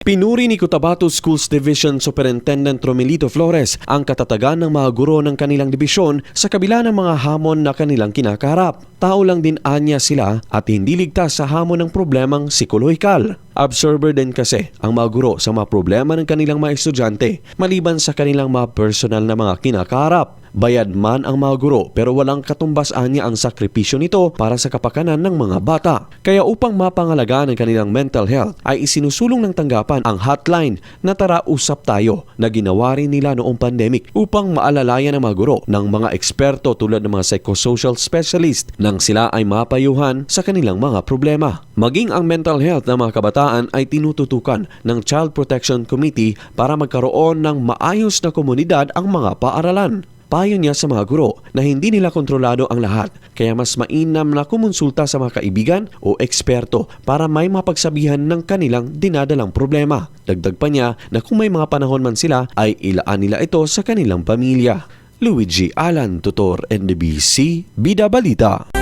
Pinuri ni Cotabato Schools Division Superintendent Romelito Flores ang katatagan ng mga guro ng kanilang dibisyon sa kabila ng mga hamon na kanilang kinakaharap. Tao lang din anya sila at hindi ligtas sa hamon ng problemang psikolohikal. Observer din kasi ang mga guro sa mga problema ng kanilang mga estudyante maliban sa kanilang mga personal na mga kinakaharap. Bayad man ang mga guro pero walang katumbas anya ang sakripisyo nito para sa kapakanan ng mga bata. Kaya upang mapangalagaan ang kanilang mental health ay isinusulong ng tanggapan ang hotline na Tara Usap Tayo na ginawa rin nila noong pandemic upang maalalayan ang mga guro ng mga eksperto tulad ng mga psychosocial specialist nang sila ay mapayuhan sa kanilang mga problema. Maging ang mental health ng mga kabataan ay tinututukan ng Child Protection Committee para magkaroon ng maayos na komunidad ang mga paaralan. Payo niya sa mga guro na hindi nila kontrolado ang lahat kaya mas mainam na kumonsulta sa mga kaibigan o eksperto para may mapagsabihan ng kanilang dinadalang problema. Dagdag pa niya na kung may mga panahon man sila ay ilaan nila ito sa kanilang pamilya. Luigi Alan, Tutor, NBC, Bida Balita.